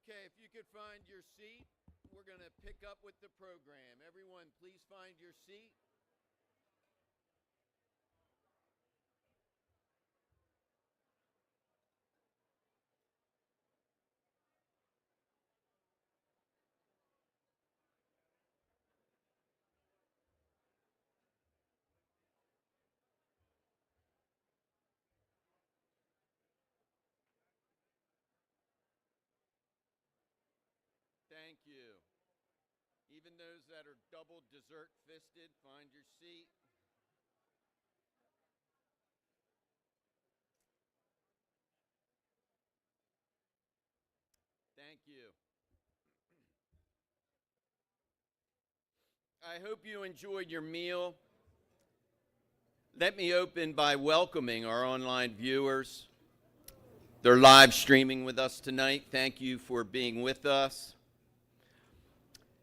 Okay, if you could find your seat, we're going to pick up with the program. Everyone, please find your seat. Thank you. Even those that are double dessert fisted, find your seat. Thank you. I hope you enjoyed your meal. Let me open by welcoming our online viewers. They're live streaming with us tonight. Thank you for being with us.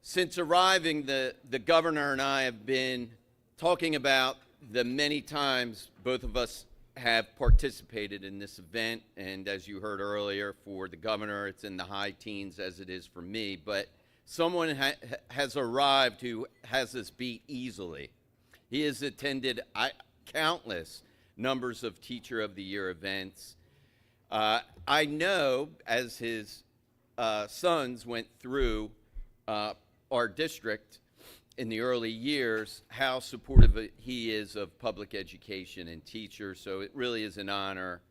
Since arriving, the governor and I have been talking about the many times both of us have participated in this event. And as you heard earlier, for the governor, it's in the high teens as it is for me. But someone has arrived who has this beat easily. He has attended countless numbers of Teacher of the Year events. I know, as his sons went through our district in the early years, how supportive he is of public education and teachers. So it really is an honor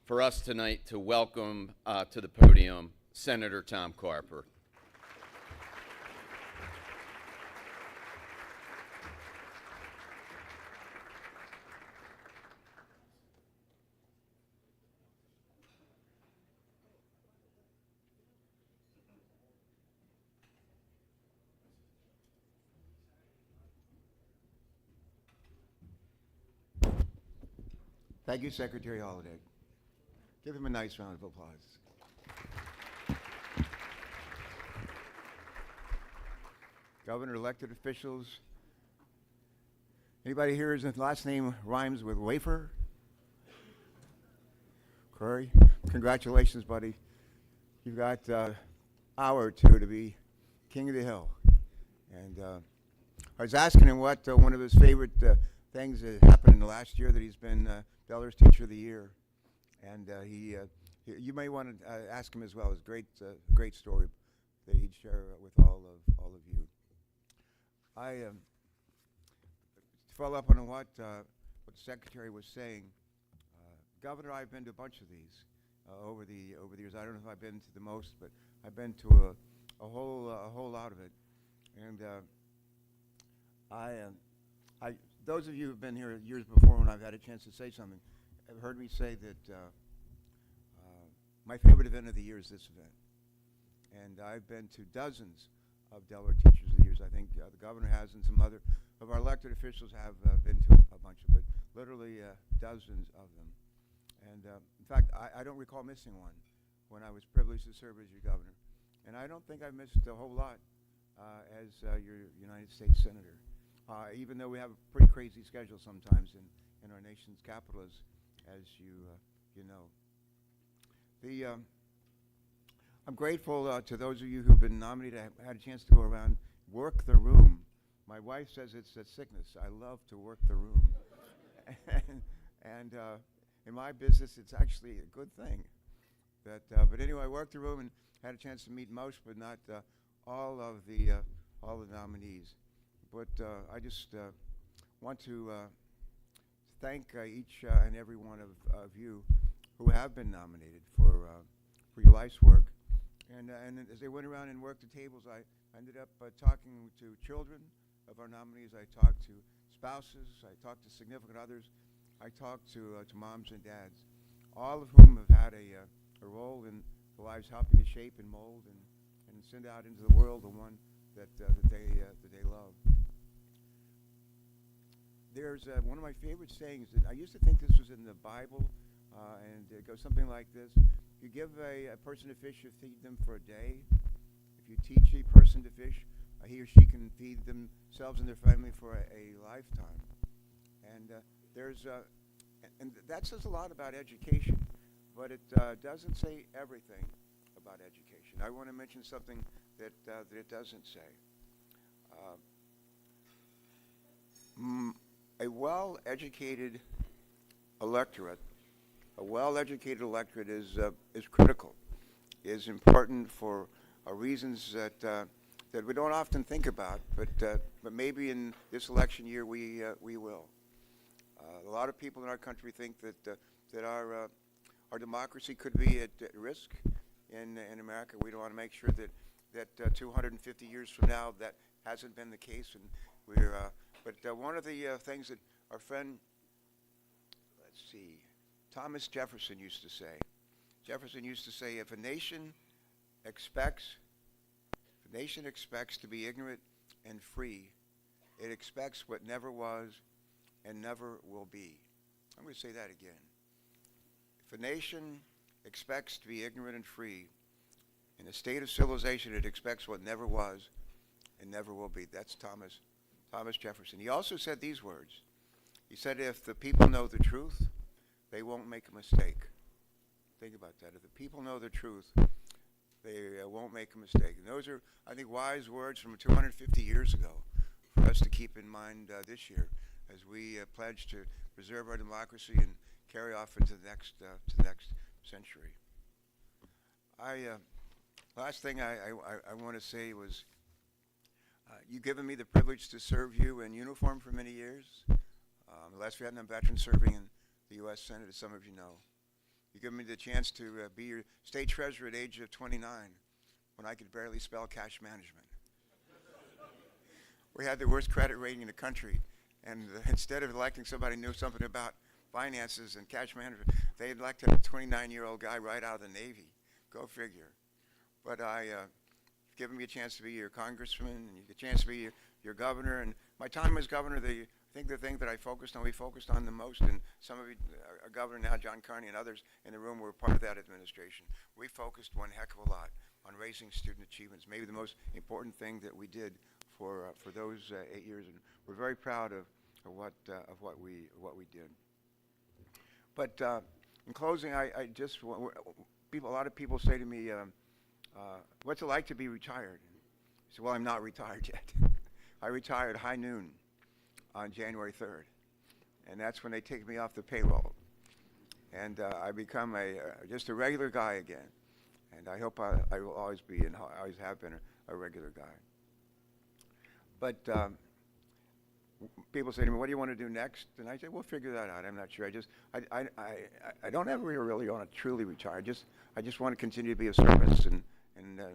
for us tonight to welcome to the podium Senator Tom Carper. Thank you, Secretary Holliday. Give him a nice round of applause. Governor, elected officials. Anybody here whose last name rhymes with wafer? Curry, congratulations, buddy. You've got an hour or two to be king of the hill. And I was asking him what one of his favorite things that happened in the last year that he's been Delaware's Teacher of the Year, and you may want to ask him as well. It's a great story that he'd share with all of you. To follow up on what the Secretary was saying, Governor, I've been to a bunch of these over the years. I don't know if I've been to the most, but I've been to a whole lot of it, and those of you who've been here years before when I've had a chance to say something have heard me say that my favorite event of the year is this event. And I've been to dozens of Delaware Teachers of the Years. I think the governor has, and some other of our elected officials have been to a bunch of it, literally dozens of them. And in fact, I don't recall missing one when I was privileged to serve as your governor. And I don't think I've missed a whole lot as your United States Senator. Even though we have a pretty crazy schedule sometimes in our nation's capital, as you know. I'm grateful to those of you who've been nominated. I had a chance to go around, work the room. My wife says it's a sickness. I love to work the room. and in my business, it's actually a good thing. But anyway, I worked the room and had a chance to meet most, but not all of the nominees. But I just want to thank each and every one of you who have been nominated for your life's work. And as they went around and worked the tables, I ended up talking to children of our nominees. I talked to spouses. I talked to significant others. I talked to moms and dads, all of whom have had a role in the lives helping to shape and mold and send out into the world the one that they love. There's one of my favorite sayings that I used to think this was in the Bible, and it goes something like this. You give a person a fish, you feed them for a day. If you teach a person to fish, he or she can feed themselves and their family for a lifetime. And and that says a lot about education, but it doesn't say everything about education. I want to mention something that it doesn't say. Uh, a well-educated electorate, is critical, is important for reasons that we don't often think about, but maybe in this election year we will. A lot of people in our country think that our democracy could be at risk in America. We don't want to make sure that 250 years from now that hasn't been the case, and but one of the things that our friend, let's see, Thomas Jefferson used to say. Jefferson used to say, if a nation expects to be ignorant and free, it expects what never was and never will be. I'm going to say that again. If a nation expects to be ignorant and free, in a state of civilization, it expects what never was and never will be. That's Thomas Jefferson. He also said these words. He said, if the people know the truth, they won't make a mistake. Think about that. If the people know the truth, they won't make a mistake. And those are, I think, wise words from 250 years ago for us to keep in mind this year as we pledge to preserve our democracy and carry off into the next century. Last thing I want to say was, you've given me the privilege to serve you in uniform for many years. The last Vietnam veteran serving in the U.S. Senate, as some of you know. You give me the chance to be your state treasurer at age of 29 when I could barely spell cash management. We had the worst credit rating in the country, and instead of electing somebody who knew something about finances and cash management, they elected a 29-year-old guy right out of the Navy. Go figure. But you've given me a chance to be your congressman, and you get a chance to be your governor. And my time as governor, I think the thing that we focused on the most, and some of you, our governor now, John Carney, and others in the room were part of that administration. We focused one heck of a lot on raising student achievements, maybe the most important thing that we did for those 8 years, and we're very proud of what we did. But in closing, a lot of people say to me, what's it like to be retired? I said, well, I'm not retired yet. I retired high noon on January 3rd, and that's when they take me off the payroll, and I become just a regular guy again. And I hope I will always be, and I always have been, a regular guy. But people say to me, what do you want to do next? And I say, we'll figure that out. I'm not sure. I don't ever really want to truly retire. I just want to continue to be of service and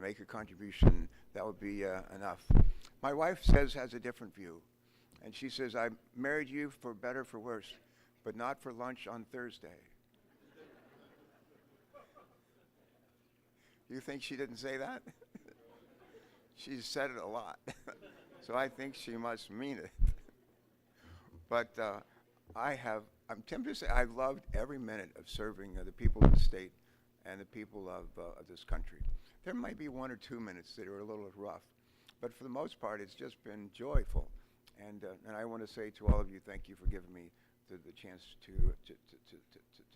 make a contribution. That would be enough. My wife has a different view. And she says, I married you for better, for worse, but not for lunch on Thursday. You think she didn't say that? She's said it a lot. So I think she must mean it. But I'm tempted to say I've loved every minute of serving the people of the state and the people of this country. There might be 1 or 2 minutes that are a little rough, but for the most part, it's just been joyful. And I want to say to all of you, thank you for giving me the chance to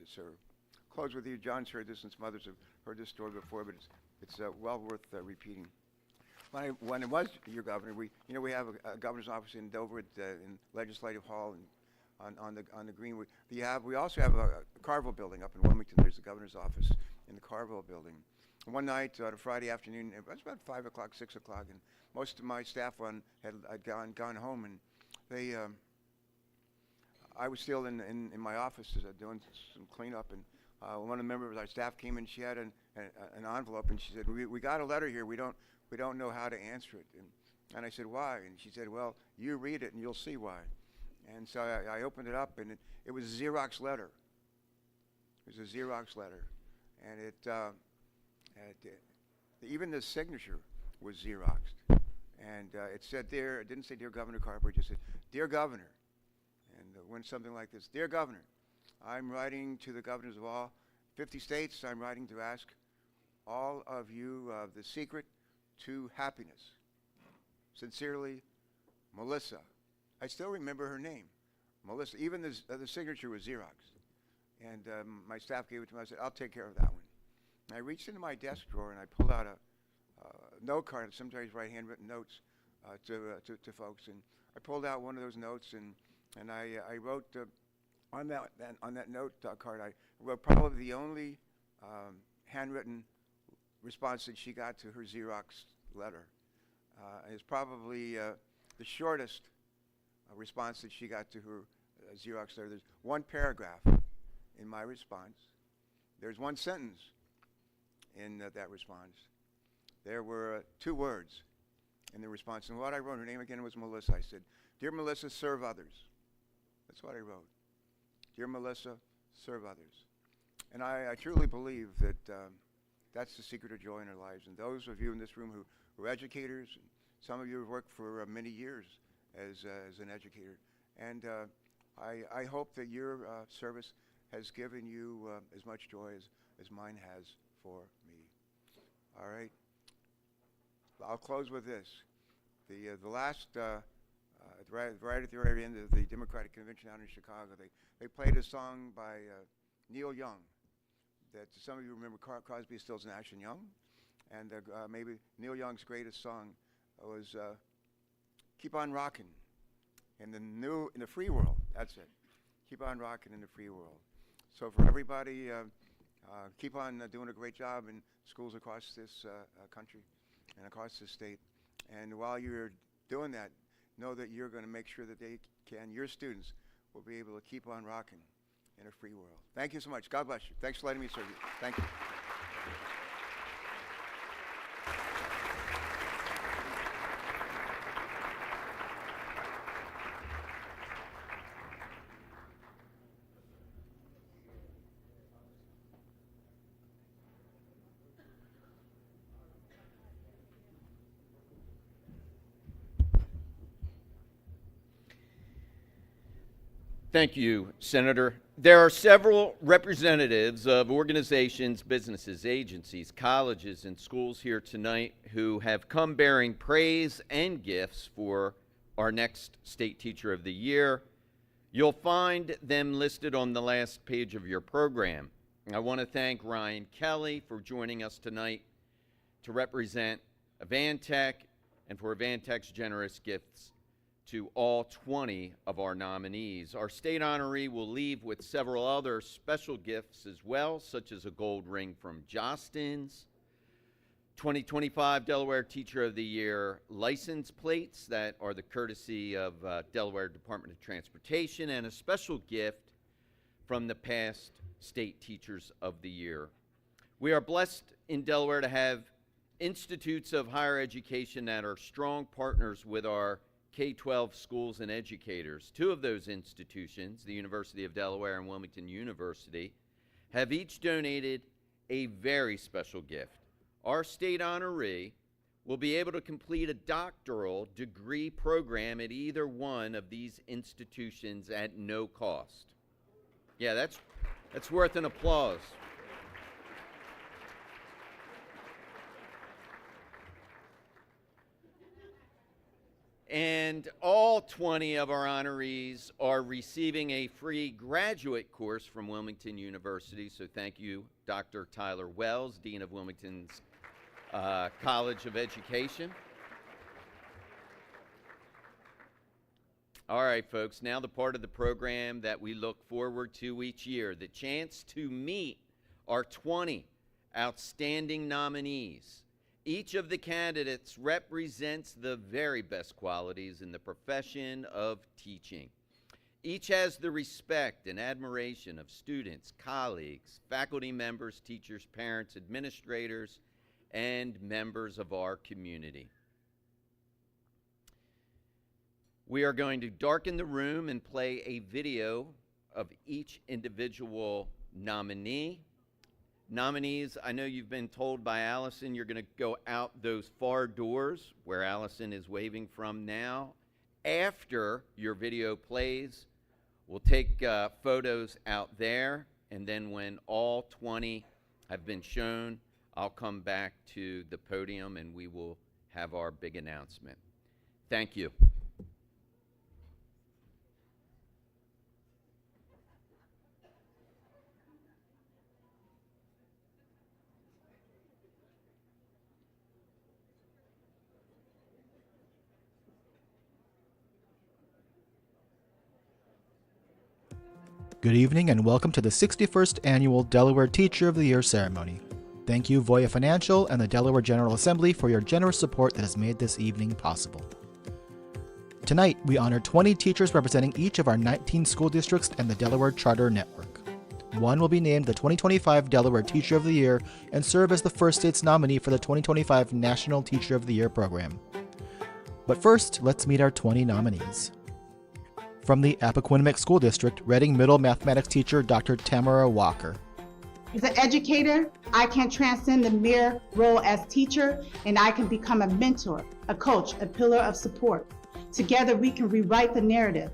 serve. Close with you. John's heard this, and some others have heard this story before, but it's well worth repeating. When I was your governor, we have a governor's office in Dover in Legislative Hall and on the Green. We also have a Carville building up in Wilmington. There's the governor's office in the Carville building. And one night on a Friday afternoon, it was about 5 o'clock, 6 o'clock, and most of my staff had gone home, and I was still in my office doing some cleanup, and one of the members of our staff came in. She had an envelope, and she said, "We got a letter here. We don't know how to answer it." And I said, "Why?" And she said, "Well, you read it, and you'll see why." And so I opened it up, and it was a Xerox letter. It was a Xerox letter, and even the signature was Xeroxed. And it said it didn't say, "Dear Governor Carper," it just said, "Dear Governor." And went something like this: "Dear Governor, I'm writing to the governors of all 50 states. I'm writing to ask all of you the secret to happiness. Sincerely, Melissa." I still remember her name, Melissa. Even the signature was Xeroxed. And my staff gave it to me. I said, "I'll take care of that one." I reached into my desk drawer and I pulled out a note card. Sometimes write handwritten notes to folks, and I pulled out one of those notes and I wrote on that note card. I wrote probably the only handwritten response that she got to her Xerox letter. It's probably the shortest response that she got to her Xerox letter. There's one paragraph in my response. There's one sentence in that response. There were 2 words in the response. And what I wrote, her name again was Melissa. I said, "Dear Melissa, serve others." That's what I wrote. "Dear Melissa, serve others." And I truly believe that that's the secret of joy in our lives. And those of you in this room who are educators, and some of you have worked for many years as an educator. And I hope that your service has given you as much joy as mine has for me. All right. I'll close with this. The last, right at the very end of the Democratic Convention out in Chicago, they played a song by Neil Young that some of you remember, Crosby, Stills, Nash and Young. And maybe Neil Young's greatest song was "Keep on Rockin' in the Free World." That's it. Keep on rocking in the free world. So for everybody, keep on doing a great job in schools across this country and across this state. And while you're doing that, know that you're going to make sure that your students will be able to keep on rocking in a free world. Thank you so much. God bless you. Thanks for letting me serve you. Thank you. Thank you, Senator. There are several representatives of organizations, businesses, agencies, colleges, and schools here tonight who have come bearing praise and gifts for our next State Teacher of the Year. You'll find them listed on the last page of your program. I want to thank Ryan Kelly for joining us tonight to represent Avantech and for Avantech's generous gifts to all 20 of our nominees. Our state honoree will leave with several other special gifts as well, such as a gold ring from Jostens, 2025 Delaware Teacher of the Year license plates that are the courtesy of Delaware Department of Transportation, and a special gift from the past State Teachers of the Year. We are blessed in Delaware to have institutes of higher education that are strong partners with our K-12 schools and educators. 2 of those institutions, the University of Delaware and Wilmington University, have each donated a very special gift. Our state honoree will be able to complete a doctoral degree program at either one of these institutions at no cost. Yeah, that's worth an applause. And all 20 of our honorees are receiving a free graduate course from Wilmington University. So thank you, Dr. Tyler Wells, Dean of Wilmington's College of Education. All right, folks, now the part of the program that we look forward to each year, the chance to meet our 20 outstanding nominees. Each of the candidates represents the very best qualities in the profession of teaching. Each has the respect and admiration of students, colleagues, faculty members, teachers, parents, administrators, and members of our community. We are going to darken the room and play a video of each individual nominee. Nominees, I know you've been told by Allison you're going to go out those far doors where Allison is waving from now. After your video plays, we'll take photos out there, and then when all 20 have been shown, I'll come back to the podium and we will have our big announcement. Thank you. Good evening and welcome to the 61st Annual Delaware Teacher of the Year ceremony. Thank you, Voya Financial and the Delaware General Assembly for your generous support that has made this evening possible. Tonight, we honor 20 teachers representing each of our 19 school districts and the Delaware Charter Network. One will be named the 2025 Delaware Teacher of the Year and serve as the first state's nominee for the 2025 National Teacher of the Year program. But first, let's meet our 20 nominees. From the Appoquinimink School District, Reading Middle Mathematics teacher Dr. Tamara Walker. As an educator, I can transcend the mere role as teacher, and I can become a mentor, a coach, a pillar of support. Together, we can rewrite the narrative.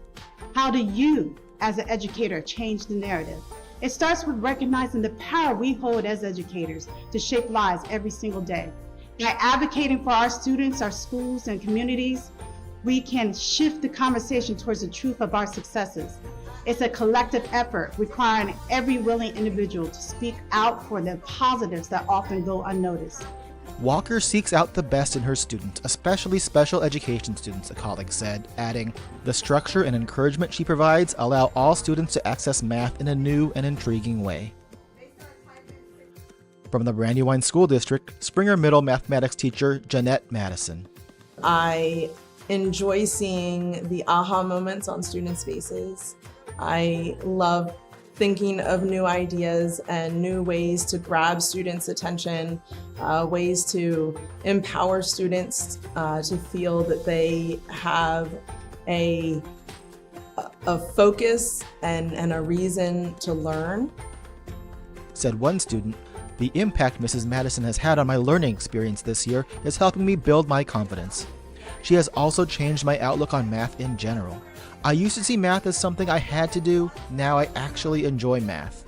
How do you, as an educator, change the narrative? It starts with recognizing the power we hold as educators to shape lives every single day. By advocating for our students, our schools, and communities, we can shift the conversation towards the truth of our successes. It's a collective effort requiring every willing individual to speak out for the positives that often go unnoticed. Walker seeks out the best in her students, especially special education students, a colleague said, adding, "The structure and encouragement she provides allow all students to access math in a new and intriguing way." From the Brandywine School District, Springer Middle Mathematics teacher Jeanette Madison. I enjoy seeing the aha moments on students' faces. I love thinking of new ideas and new ways to grab students' attention, ways to empower students to feel that they have a focus and a reason to learn. Said one student, "The impact Mrs. Madison has had on my learning experience this year is helping me build my confidence. She has also changed my outlook on math in general. I used to see math as something I had to do, now I actually enjoy math."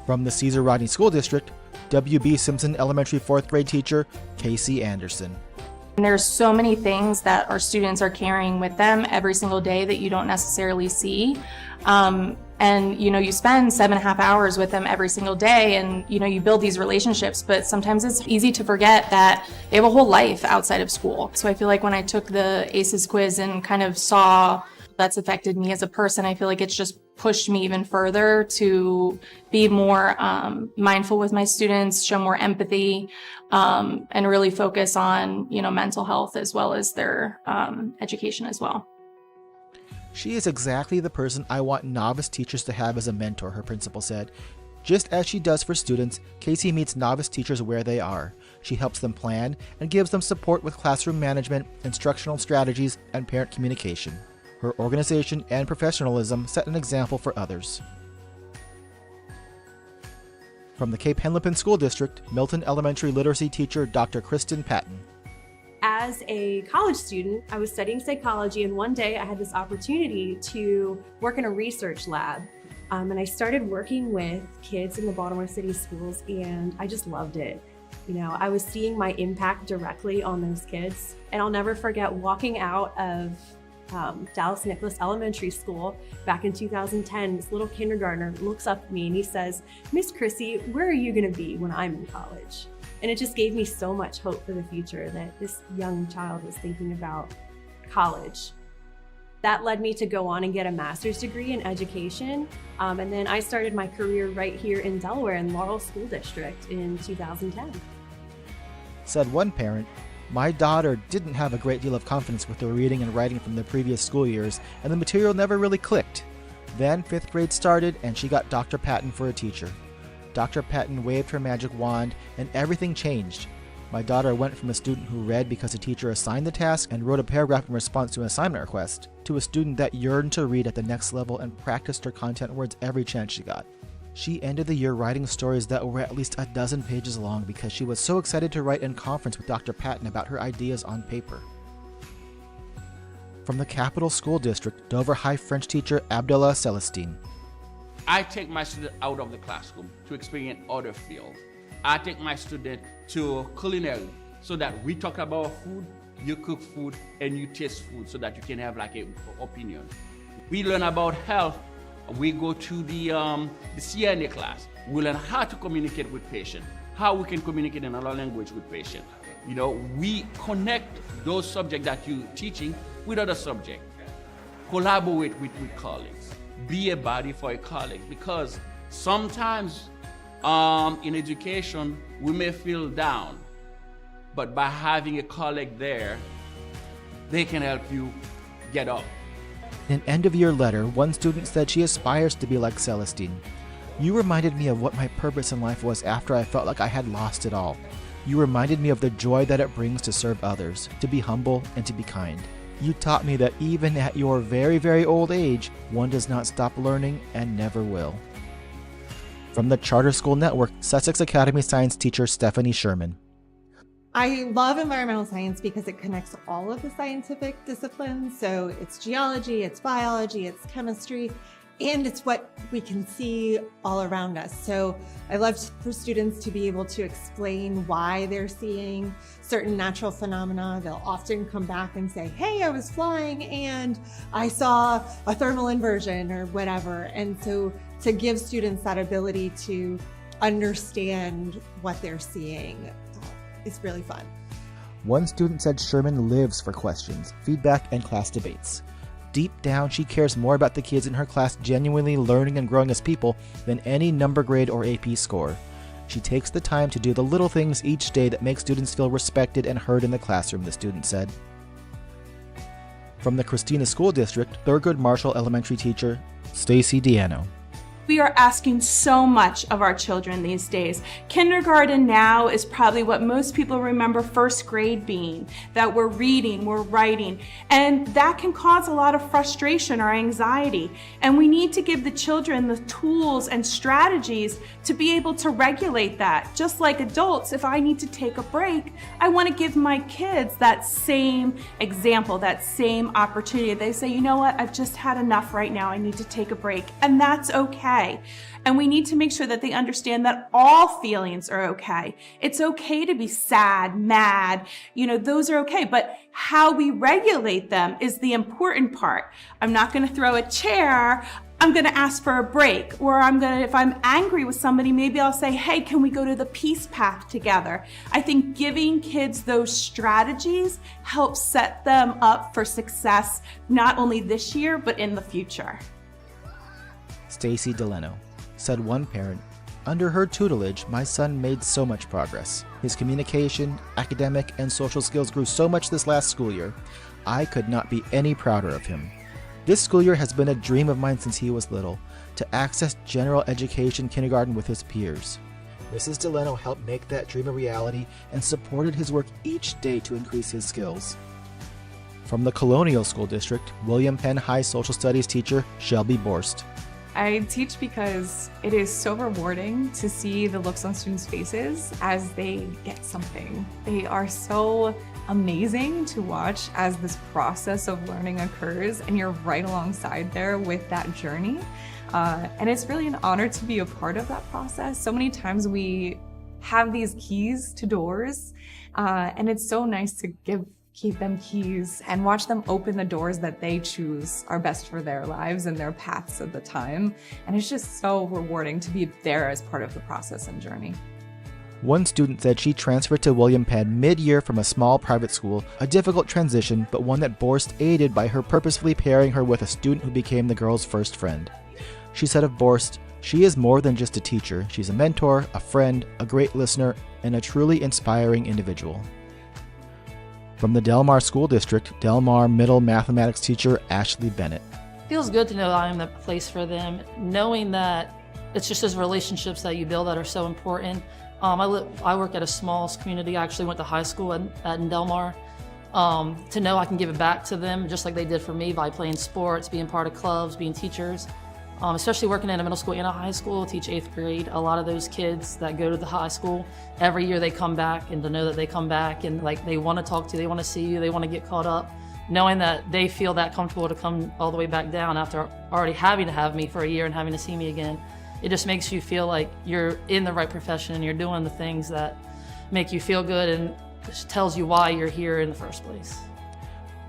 From the Cesar Rodney School District, W.B. Simpson Elementary 4th grade teacher Casey Anderson. And there's so many things that our students are carrying with them every single day that you don't necessarily see. And you spend 7.5 hours with them every single day and you build these relationships, but sometimes it's easy to forget that they have a whole life outside of school. So I feel like when I took the ACEs quiz and kind of saw that's affected me as a person, I feel like it's just pushed me even further to be more mindful with my students, show more empathy, and really focus on mental health as well as their education as well. She is exactly the person I want novice teachers to have as a mentor, her principal said. Just as she does for students, Casey meets novice teachers where they are. She helps them plan and gives them support with classroom management, instructional strategies, and parent communication. Her organization and professionalism set an example for others. From the Cape Henlopen School District, Milton Elementary Literacy teacher Dr. Kristen Patton. As a college student, I was studying psychology, and one day I had this opportunity to work in a research lab. And I started working with kids in the Baltimore City schools, and I just loved it. I was seeing my impact directly on those kids. And I'll never forget walking out of Dallas Nicholas Elementary School back in 2010. This little kindergartner looks up at me and he says, "Miss Chrissy, where are you gonna be when I'm in college?" And it just gave me so much hope for the future that this young child was thinking about college. That led me to go on and get a master's degree in education. And then I started my career right here in Delaware in Laurel School District in 2010. Said one parent, "My daughter didn't have a great deal of confidence with the reading and writing from the previous school years, and the material never really clicked. Then 5th grade started and she got Dr. Patton for a teacher. Dr. Patton waved her magic wand and everything changed. My daughter went from a student who read because a teacher assigned the task and wrote a paragraph in response to an assignment request, to a student that yearned to read at the next level and practiced her content words every chance she got. She ended the year writing stories that were at least a dozen pages long because she was so excited to write in conference with Dr. Patton about her ideas on paper." From the Capital School District, Dover High French teacher Abdullah Celestine. I take my student out of the classroom to experience other fields. I take my student to culinary so that we talk about food, you cook food, and you taste food so that you can have an opinion. We learn about health. We go to the CNA class. We learn how to communicate with patients, how we can communicate in another language with patients. We connect those subjects that you're teaching with other subjects, collaborate with colleagues. be a body for a colleague, because sometimes in education we may feel down, but by having a colleague there, they can help you get up. In an end-of-year letter, one student said she aspires to be like Celestine. You reminded me of what my purpose in life was after I felt like I had lost it all. You reminded me of the joy that it brings to serve others, to be humble, and to be kind. You taught me that even at your very, very old age, one does not stop learning and never will. From the Charter School Network, Sussex Academy science teacher Stephanie Sherman. I love environmental science because it connects all of the scientific disciplines. So it's geology, it's biology, it's chemistry, and it's what we can see all around us. So I love for students to be able to explain why they're seeing certain natural phenomena. They'll often come back and say, hey, I was flying and I saw a thermal inversion or whatever. And so to give students that ability to understand what they're seeing is really fun. One student said Sherman lives for questions, feedback, and class debates. Deep down, she cares more about the kids in her class genuinely learning and growing as people than any number grade or AP score. She takes the time to do the little things each day that make students feel respected and heard in the classroom, the student said. From the Christina School District, Thurgood Marshall Elementary teacher Stacy Diano. We are asking so much of our children these days. Kindergarten now is probably what most people remember first grade being, that we're reading, we're writing, and that can cause a lot of frustration or anxiety. And we need to give the children the tools and strategies to be able to regulate that. Just like adults, if I need to take a break, I want to give my kids that same example, that same opportunity. They say, you know what, I've just had enough right now, I need to take a break, and that's okay. And we need to make sure that they understand that all feelings are okay. It's okay to be sad, mad, those are okay, but how we regulate them is the important part. I'm not going to throw a chair, I'm going to ask for a break, or if I'm angry with somebody, maybe I'll say, hey, can we go to the peace path together? I think giving kids those strategies helps set them up for success, not only this year, but in the future. Stacy Delano, said one parent, under her tutelage, my son made so much progress. His communication, academic, and social skills grew so much this last school year. I could not be any prouder of him. This school year has been a dream of mine since he was little, to access general education kindergarten with his peers. Mrs. Delano helped make that dream a reality and supported his work each day to increase his skills. From the Colonial School District, William Penn High Social Studies teacher Shelby Borst. I teach because it is so rewarding to see the looks on students' faces as they get something. They are so amazing to watch as this process of learning occurs, and you're right alongside there with that journey. And it's really an honor to be a part of that process. So many times we have these keys to doors, and it's so nice to keep them keys and watch them open the doors that they choose are best for their lives and their paths at the time. And it's just so rewarding to be there as part of the process and journey. One student said she transferred to William Penn mid-year from a small private school, a difficult transition, but one that Borst aided by her purposefully pairing her with a student who became the girl's first friend. She said of Borst, she is more than just a teacher. She's a mentor, a friend, a great listener, and a truly inspiring individual. From the Delmar School District, Delmar Middle Mathematics teacher Ashley Bennett. Feels good to know that I'm the place for them, knowing that it's just those relationships that you build that are so important. I work at a small community. I actually went to high school in Delmar. To know I can give it back to them just like they did for me by playing sports, being part of clubs, being teachers. Especially working in a middle school and a high school, teach 8th grade. A lot of those kids that go to the high school, every year they come back, and to know that they come back and they want to talk to you, they want to see you, they want to get caught up, knowing that they feel that comfortable to come all the way back down after already having to have me for a year and having to see me again. It just makes you feel like you're in the right profession and you're doing the things that make you feel good and just tells you why you're here in the first place.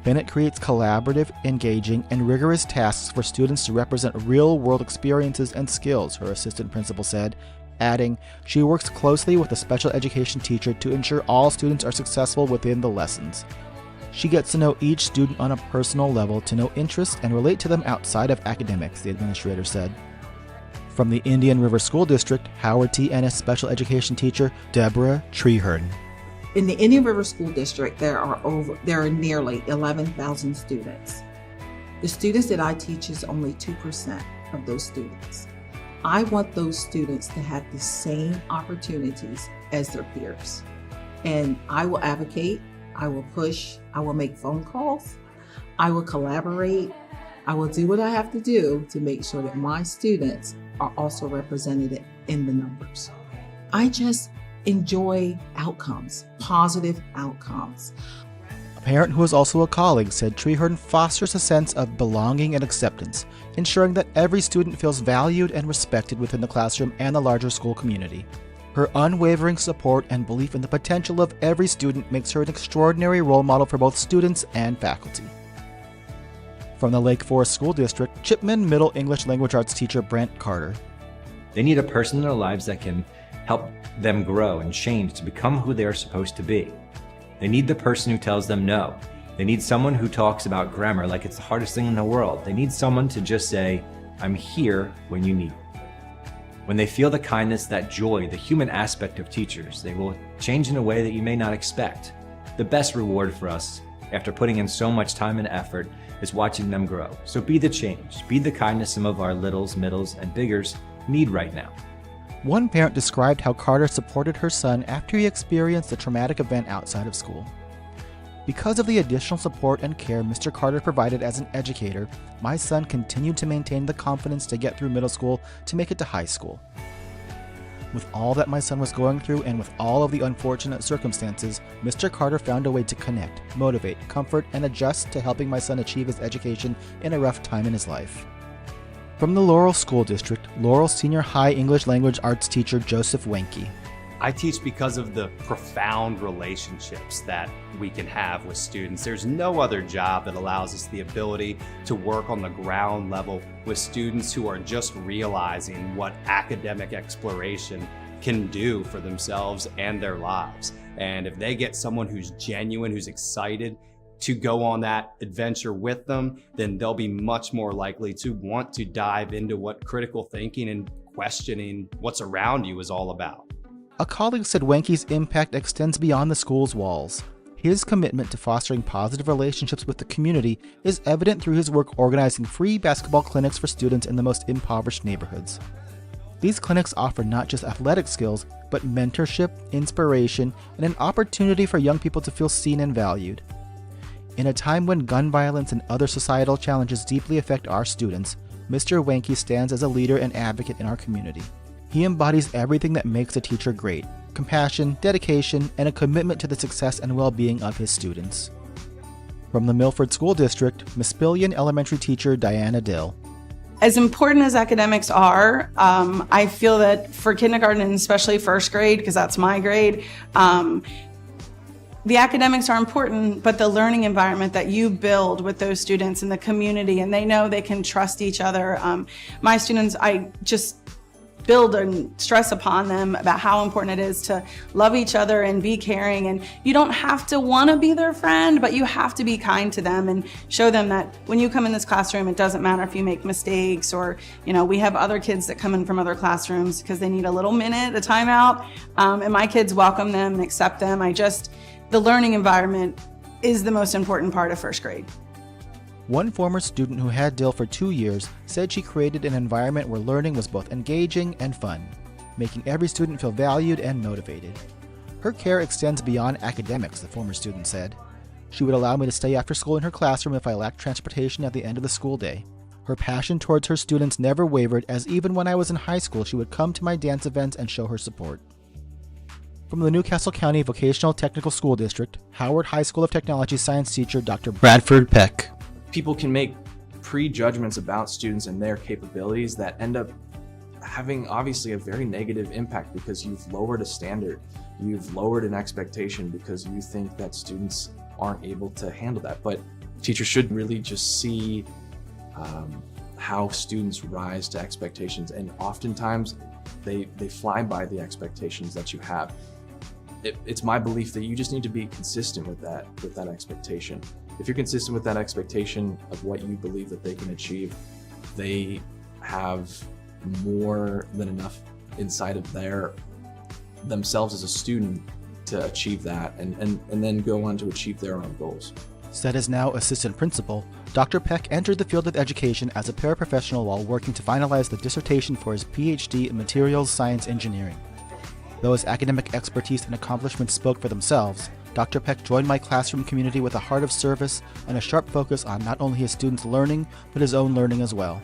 Bennett creates collaborative, engaging, and rigorous tasks for students to represent real-world experiences and skills, her assistant principal said, adding, she works closely with a special education teacher to ensure all students are successful within the lessons. She gets to know each student on a personal level to know interests and relate to them outside of academics, the administrator said. From the Indian River School District, Howard T. Ennis special education teacher Deborah Treehern. In the Indian River School District, there are nearly 11,000 students. The students that I teach is only 2% of those students. I want those students to have the same opportunities as their peers. And I will advocate, I will push, I will make phone calls, I will collaborate, I will do what I have to do to make sure that my students are also represented in the numbers. I just enjoy outcomes, positive outcomes. A parent who is also a colleague said Treehern fosters a sense of belonging and acceptance, ensuring that every student feels valued and respected within the classroom and the larger school community. Her unwavering support and belief in the potential of every student makes her an extraordinary role model for both students and faculty. From the Lake Forest School District, Chipman Middle English Language Arts teacher Brent Carter. They need a person in their lives that can help them grow and change to become who they are supposed to be. They need the person who tells them no. They need someone who talks about grammar like it's the hardest thing in the world. They need someone to just say, I'm here when you need me. When they feel the kindness, that joy, the human aspect of teachers, they will change in a way that you may not expect. The best reward for us, after putting in so much time and effort, is watching them grow. So be the change, be the kindness some of our littles, middles, and biggers need right now. One parent described how Carter supported her son after he experienced a traumatic event outside of school. Because of the additional support and care Mr. Carter provided as an educator, my son continued to maintain the confidence to get through middle school to make it to high school. With all that my son was going through and with all of the unfortunate circumstances, Mr. Carter found a way to connect, motivate, comfort, and adjust to helping my son achieve his education in a rough time in his life. From the Laurel School District, Laurel Senior High English Language Arts teacher Joseph Wenke. I teach because of the profound relationships that we can have with students. There's no other job that allows us the ability to work on the ground level with students who are just realizing what academic exploration can do for themselves and their lives. And if they get someone who's genuine, who's excited to go on that adventure with them, then they'll be much more likely to want to dive into what critical thinking and questioning what's around you is all about. A colleague said Wenke's impact extends beyond the school's walls. His commitment to fostering positive relationships with the community is evident through his work organizing free basketball clinics for students in the most impoverished neighborhoods. These clinics offer not just athletic skills, but mentorship, inspiration, and an opportunity for young people to feel seen and valued. In a time when gun violence and other societal challenges deeply affect our students, Mr. Wenke stands as a leader and advocate in our community. He embodies everything that makes a teacher great: compassion, dedication, and a commitment to the success and well-being of his students. From the Milford School District, Mispillion Elementary teacher Diana Dill. As important as academics are, I feel that for kindergarten and especially first grade, because that's my grade, the academics are important, but the learning environment that you build with those students in the community, and they know they can trust each other. My students, I just build and stress upon them about how important it is to love each other and be caring. And you don't have to want to be their friend, but you have to be kind to them and show them that when you come in this classroom, it doesn't matter if you make mistakes, or, you know, we have other kids that come in from other classrooms because they need a little minute, a timeout, and my kids welcome them and accept them. The learning environment is the most important part of first grade. One former student who had Dill for 2 years said she created an environment where learning was both engaging and fun, making every student feel valued and motivated. Her care extends beyond academics, the former student said. She would allow me to stay after school in her classroom if I lacked transportation at the end of the school day. Her passion towards her students never wavered, as even when I was in high school, she would come to my dance events and show her support. From the Newcastle County Vocational Technical School District, Howard High School of Technology science teacher Dr. Bradford Peck. People can make prejudgments about students and their capabilities that end up having obviously a very negative impact, because you've lowered a standard, you've lowered an expectation because you think that students aren't able to handle that. But teachers should really just see how students rise to expectations, and oftentimes they fly by the expectations that you have. it's my belief that you just need to be consistent with that expectation. If you're consistent with that expectation of what you believe that they can achieve, they have more than enough inside of themselves as a student to achieve that and then go on to achieve their own goals. Said as now assistant principal, Dr. Peck entered the field of education as a paraprofessional while working to finalize the dissertation for his PhD in materials science engineering. Though his academic expertise and accomplishments spoke for themselves, Dr. Peck joined my classroom community with a heart of service and a sharp focus on not only his students' learning, but his own learning as well.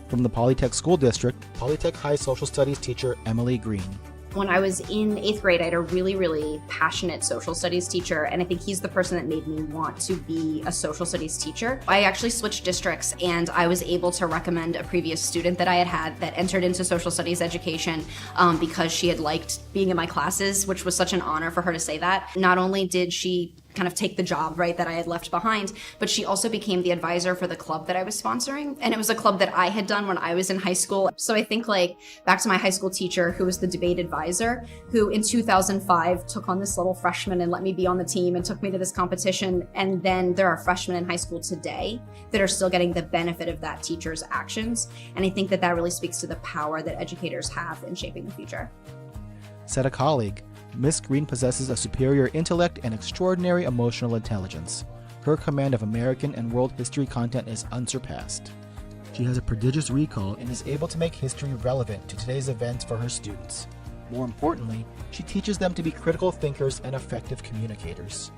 From the Polytech School District, Polytech High Social Studies teacher Emily Green. When I was in 8th grade, I had a really, really passionate social studies teacher, and I think he's the person that made me want to be a social studies teacher. I actually switched districts, and I was able to recommend a previous student that I had that entered into social studies education because she had liked being in my classes, which was such an honor for her to say that. Not only did she kind of take the job, right, that I had left behind, but she also became the advisor for the club that I was sponsoring. And it was a club that I had done when I was in high school. So I think back to my high school teacher, who was the debate advisor, who in 2005 took on this little freshman and let me be on the team and took me to this competition. And then there are freshmen in high school today that are still getting the benefit of that teacher's actions. And I think that that really speaks to the power that educators have in shaping the future. Said a colleague, Miss Green possesses a superior intellect and extraordinary emotional intelligence. Her command of American and world history content is unsurpassed. She has a prodigious recall and is able to make history relevant to today's events for her students. More importantly, she teaches them to be critical thinkers and effective communicators.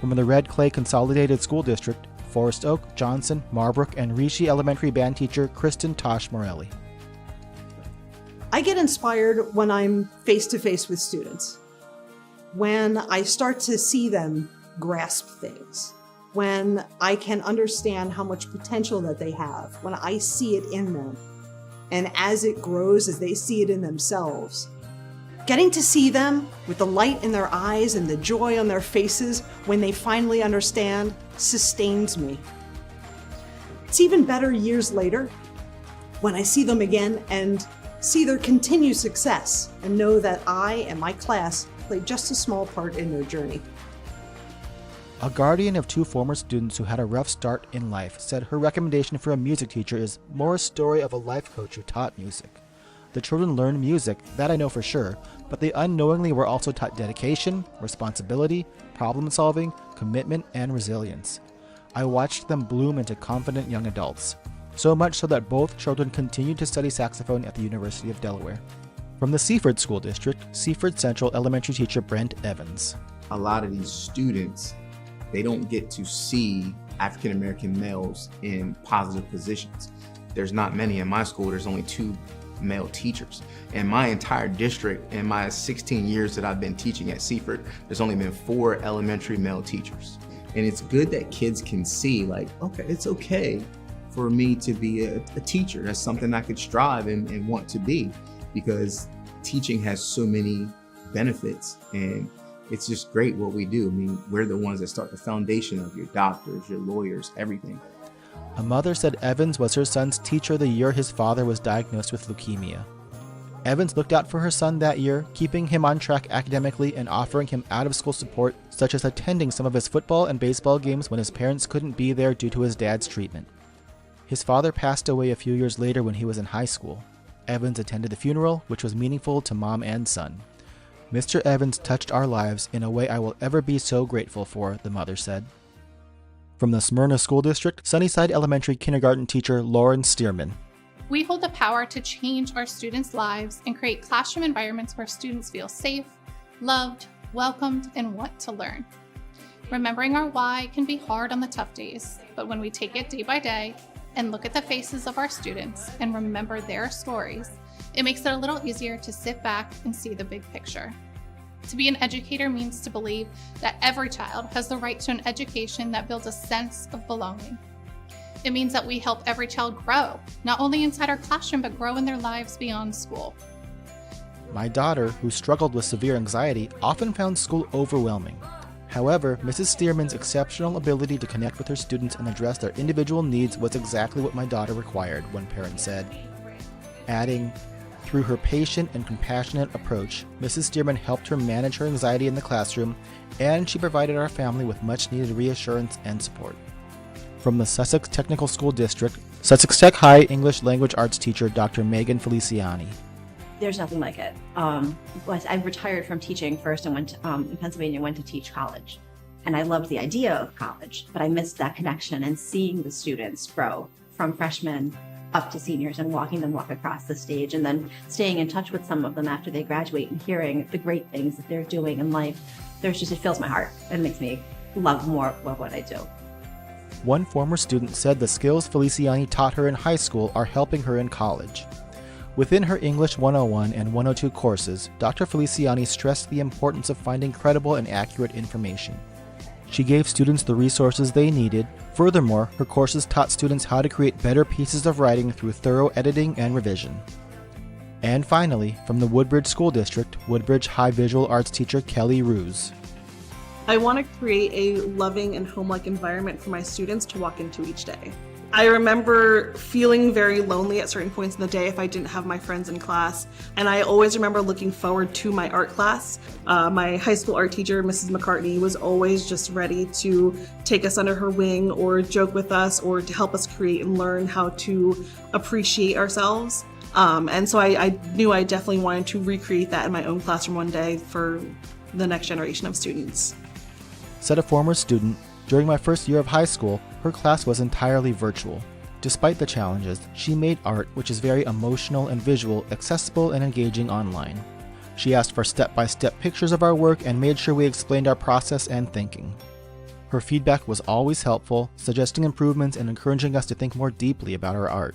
From the Red Clay Consolidated School District, Forest Oak, Johnson, Marbrook, and Rishi Elementary band teacher Kristen Tosh Morelli. I get inspired when I'm face-to-face with students, when I start to see them grasp things, when I can understand how much potential that they have, when I see it in them, and as it grows, as they see it in themselves. Getting to see them with the light in their eyes and the joy on their faces when they finally understand sustains me. It's even better years later when I see them again and see their continued success and know that I and my class played just a small part in their journey. A guardian of two former students who had a rough start in life said her recommendation for a music teacher is more a story of a life coach who taught music. The children learned music, that I know for sure, but they unknowingly were also taught dedication, responsibility, problem solving, commitment, and resilience. I watched them bloom into confident young adults. So much so that both children continued to study saxophone at the University of Delaware. From the Seaford School District, Seaford Central Elementary teacher Brent Evans. A lot of these students, they don't get to see African American males in positive positions. There's not many in my school, there's only 2 male teachers. In my entire district, in my 16 years that I've been teaching at Seaford, there's only been 4 elementary male teachers. And it's good that kids can see okay, it's okay for me to be a teacher. That's something I could strive and want to be, because teaching has so many benefits and it's just great what we do. I mean, we're the ones that start the foundation of your doctors, your lawyers, everything. A mother said Evans was her son's teacher the year his father was diagnosed with leukemia. Evans looked out for her son that year, keeping him on track academically and offering him out-of-school support, such as attending some of his football and baseball games when his parents couldn't be there due to his dad's treatment. His father passed away a few years later when he was in high school. Evans attended the funeral, which was meaningful to mom and son. Mr. Evans touched our lives in a way I will ever be so grateful for, the mother said. From the Smyrna School District, Sunnyside Elementary kindergarten teacher Lauren Stearman. We hold the power to change our students' lives and create classroom environments where students feel safe, loved, welcomed, and want to learn. Remembering our why can be hard on the tough days, but when we take it day by day and look at the faces of our students and remember their stories, it makes it a little easier to sit back and see the big picture. To be an educator means to believe that every child has the right to an education that builds a sense of belonging. It means that we help every child grow, not only inside our classroom, but grow in their lives beyond school. My daughter, who struggled with severe anxiety, often found school overwhelming. However, Mrs. Stearman's exceptional ability to connect with her students and address their individual needs was exactly what my daughter required, one parent said. Adding, Through her patient and compassionate approach, Mrs. Stearman helped her manage her anxiety in the classroom, and she provided our family with much-needed reassurance and support. From the Sussex Technical School District, Sussex Tech High English Language Arts teacher Dr. Megan Feliciani. There's nothing like it. I retired from teaching first and went to, in Pennsylvania, went to teach college. And I loved the idea of college, but I missed that connection and seeing the students grow from freshmen up to seniors and watching them walk across the stage and then staying in touch with some of them after they graduate and hearing the great things that they're doing in life. It fills my heart and makes me love more of what I do. One former student said the skills Feliciani taught her in high school are helping her in college. Within her English 101 and 102 courses, Dr. Feliciani stressed the importance of finding credible and accurate information. She gave students the resources they needed. Furthermore, her courses taught students how to create better pieces of writing through thorough editing and revision. And finally, from the Woodbridge School District, Woodbridge High Visual Arts teacher Kelly Ruse. I want to create a loving and home-like environment for my students to walk into each day. I remember feeling very lonely at certain points in the day if I didn't have my friends in class, and I always remember looking forward to my art class. My high school art teacher, Mrs. McCartney, was always just ready to take us under her wing or joke with us or to help us create and learn how to appreciate ourselves. And so I knew I definitely wanted to recreate that in my own classroom one day for the next generation of students. Said a former student, during my first year of high school, her class was entirely virtual. Despite the challenges, she made art, which is very emotional and visual, accessible and engaging online. She asked for step-by-step pictures of our work and made sure we explained our process and thinking. Her feedback was always helpful, suggesting improvements and encouraging us to think more deeply about our art.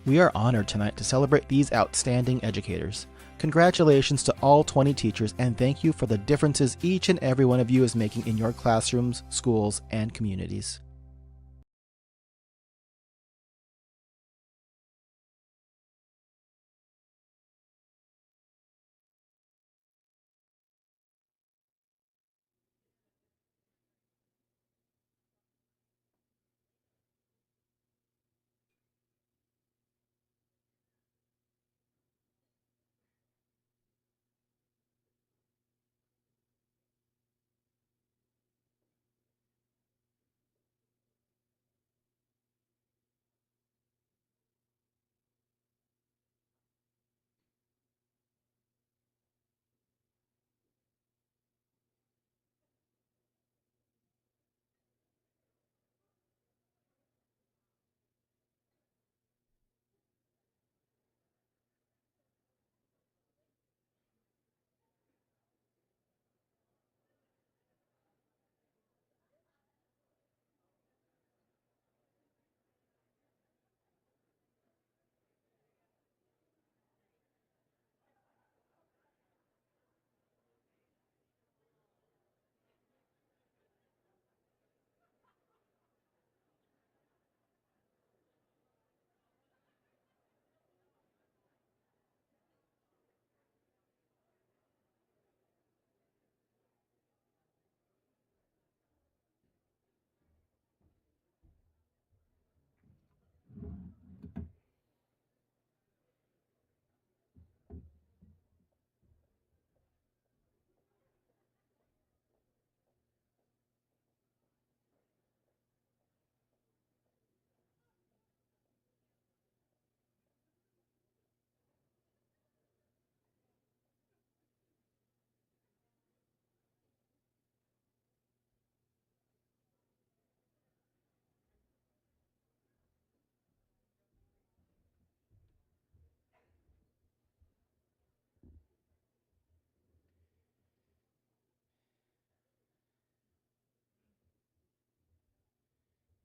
We are honored tonight to celebrate these outstanding educators. Congratulations to all 20 teachers, and thank you for the differences each and every one of you is making in your classrooms, schools, and communities.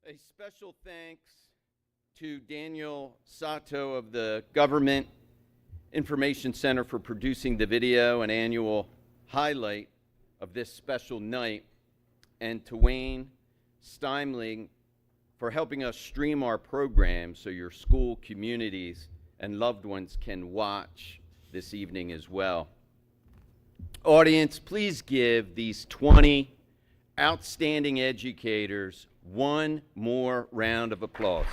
A special thanks to Daniel Sato of the Government Information Center for producing the video and annual highlight of this special night, and to Wayne Steimling for helping us stream our program so your school, communities, and loved ones can watch this evening as well. Audience, please give these 20 outstanding educators one more round of applause.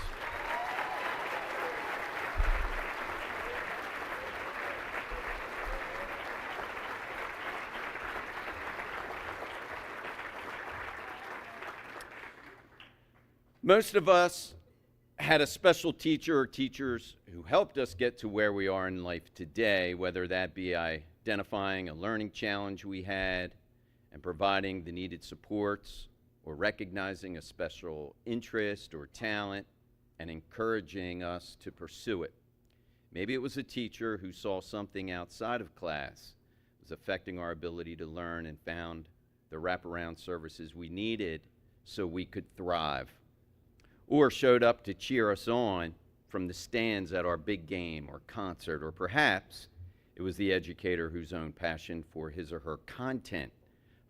Most of us had a special teacher or teachers who helped us get to where we are in life today, whether that be identifying a learning challenge we had and providing the needed supports, or recognizing a special interest or talent and encouraging us to pursue it. Maybe it was a teacher who saw something outside of class was affecting our ability to learn and found the wraparound services we needed so we could thrive, or showed up to cheer us on from the stands at our big game or concert, or perhaps it was the educator whose own passion for his or her content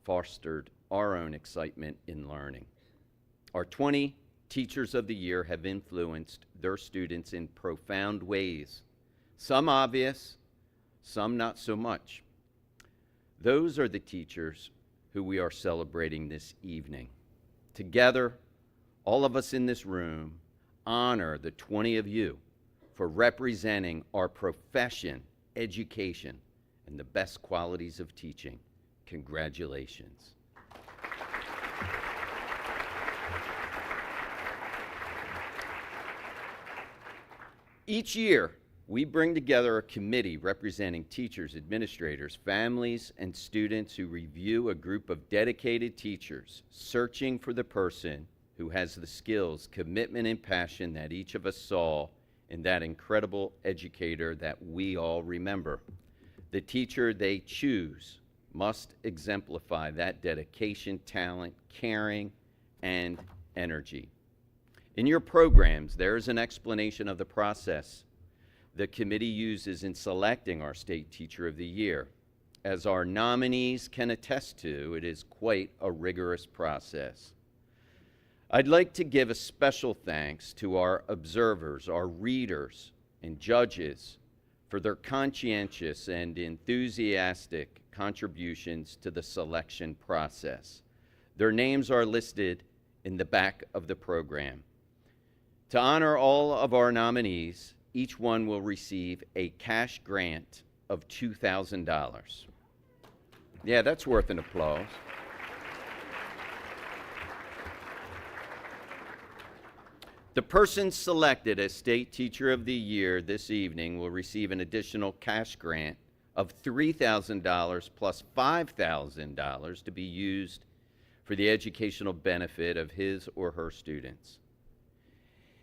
fostered our own excitement in learning. Our 20 Teachers of the Year have influenced their students in profound ways, some obvious, some not so much. Those are the teachers who we are celebrating this evening. Together, all of us in this room honor the 20 of you for representing our profession, education, and the best qualities of teaching. Congratulations. Each year, we bring together a committee representing teachers, administrators, families, and students who review a group of dedicated teachers searching for the person who has the skills, commitment, and passion that each of us saw in that incredible educator that we all remember. The teacher they choose must exemplify that dedication, talent, caring, and energy. In your programs, there is an explanation of the process the committee uses in selecting our State Teacher of the Year. As our nominees can attest to, it is quite a rigorous process. I'd like to give a special thanks to our observers, our readers, and judges for their conscientious and enthusiastic contributions to the selection process. Their names are listed in the back of the program. To honor all of our nominees, each one will receive a cash grant of $2,000. Yeah, that's worth an applause. The person selected as State Teacher of the Year this evening will receive an additional cash grant of $3,000 plus $5,000 to be used for the educational benefit of his or her students.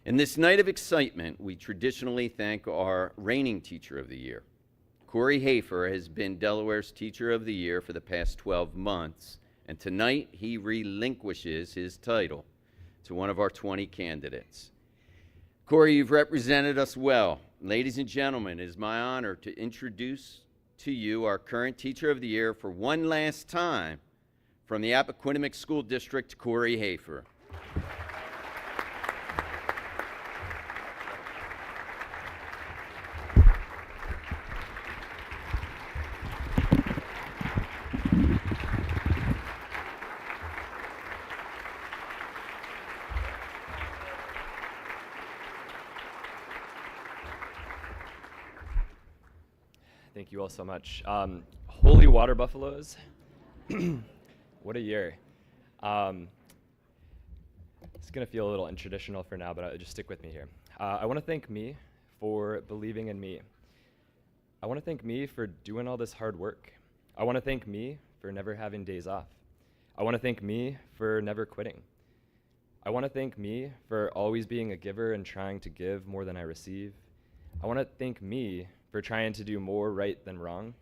In this night of excitement, we traditionally thank our reigning Teacher of the Year. Corey Hafer has been Delaware's Teacher of the Year for the past 12 months, and tonight he relinquishes his title to one of our 20 candidates. Corey, you've represented us well. Ladies and gentlemen, it is my honor to introduce to you our current Teacher of the Year for one last time from the Appoquinimink School District, Corey Hafer. Thank you all so much. Holy water buffaloes, what a year. It's gonna feel a little untraditional for now, but just stick with me here. I wanna thank me for believing in me. I wanna thank me for doing all this hard work. I wanna thank me for never having days off. I wanna thank me for never quitting. I wanna thank me for always being a giver and trying to give more than I receive. I wanna thank me for trying to do more right than wrong.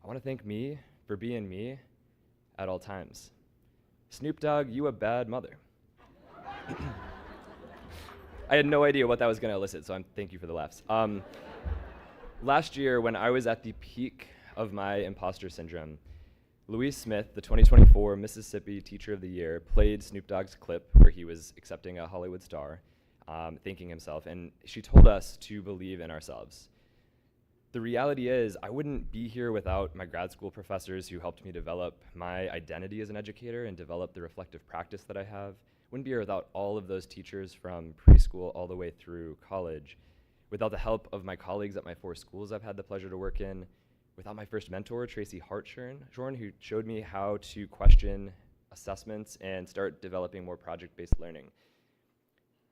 I want to thank me for being me at all times. Snoop Dogg, you a bad mother. I had no idea what that was going to elicit, so thank you for the laughs. Last year, when I was at the peak of my imposter syndrome, Louise Smith, the 2024 Mississippi Teacher of the Year, played Snoop Dogg's clip where he was accepting a Hollywood star, thanking himself, and she told us to believe in ourselves. The reality is, I wouldn't be here without my grad school professors who helped me develop my identity as an educator and develop the reflective practice that I have. Wouldn't be here without all of those teachers from preschool all the way through college. Without the help of my colleagues at my 4 schools I've had the pleasure to work in. Without my first mentor, Tracy Hartshorn, who showed me how to question assessments and start developing more project-based learning.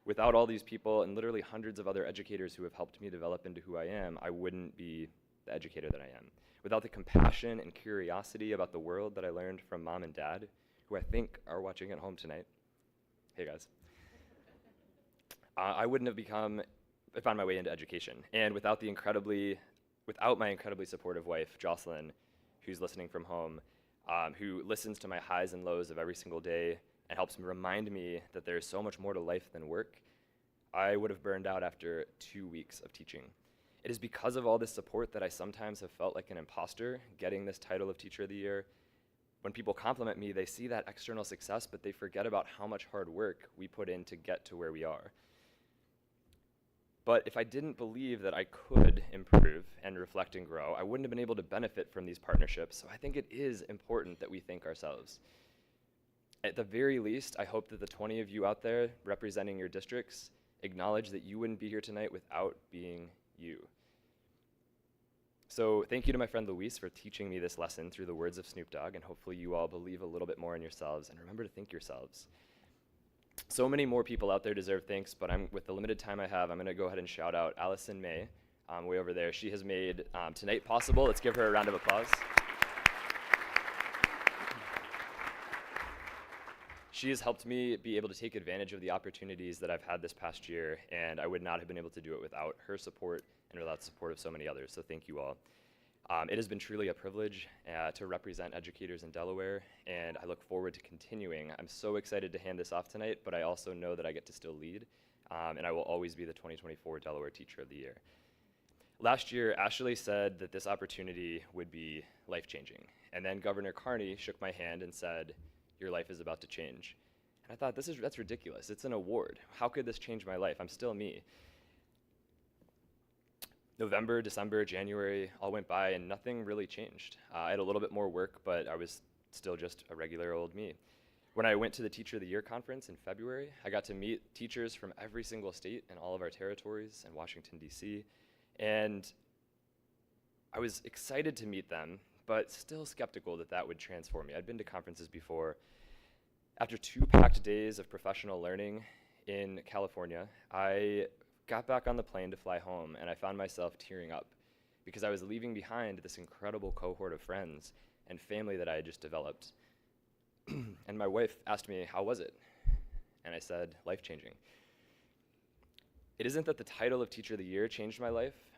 Without all these people and literally hundreds of other educators who have helped me develop into who I am, I wouldn't be the educator that I am. Without the compassion and curiosity about the world that I learned from mom and dad, who I think are watching at home tonight. Hey guys. I wouldn't have found my way into education. And without my incredibly supportive wife, Jocelyn, who's listening from home, who listens to my highs and lows of every single day and helps remind me that there's so much more to life than work, I would have burned out after 2 weeks of teaching. It is because of all this support that I sometimes have felt like an imposter getting this title of Teacher of the Year. When people compliment me, they see that external success, but they forget about how much hard work we put in to get to where we are. But if I didn't believe that I could improve and reflect and grow, I wouldn't have been able to benefit from these partnerships. So I think it is important that we think ourselves. At the very least, I hope that the 20 of you out there representing your districts acknowledge that you wouldn't be here tonight without being you. So thank you to my friend Luis for teaching me this lesson through the words of Snoop Dogg, and hopefully you all believe a little bit more in yourselves and remember to think yourselves. So many more people out there deserve thanks, but with the limited time I have, I'm gonna go ahead and shout out Allison May, way over there. She has made tonight possible. Let's give her a round of applause. She has helped me be able to take advantage of the opportunities that I've had this past year, and I would not have been able to do it without her support and without the support of so many others, so thank you all. It has been truly a privilege to represent educators in Delaware, and I look forward to continuing. I'm so excited to hand this off tonight, but I also know that I get to still lead, and I will always be the 2024 Delaware Teacher of the Year. Last year, Ashley said that this opportunity would be life-changing, and then Governor Carney shook my hand and said, "Your life is about to change." And I thought, that's ridiculous. It's an award. How could this change my life? I'm still me. November, December, January all went by and nothing really changed. I had a little bit more work, but I was still just a regular old me. When I went to the Teacher of the Year conference in February, I got to meet teachers from every single state in all of our territories and Washington, D.C. And I was excited to meet them, but still skeptical that that would transform me. I'd been to conferences before. After 2 packed days of professional learning in California, I got back on the plane to fly home, and I found myself tearing up because I was leaving behind this incredible cohort of friends and family that I had just developed. And my wife asked me, "How was it?" And I said, "Life-changing." It isn't that the title of Teacher of the Year changed my life,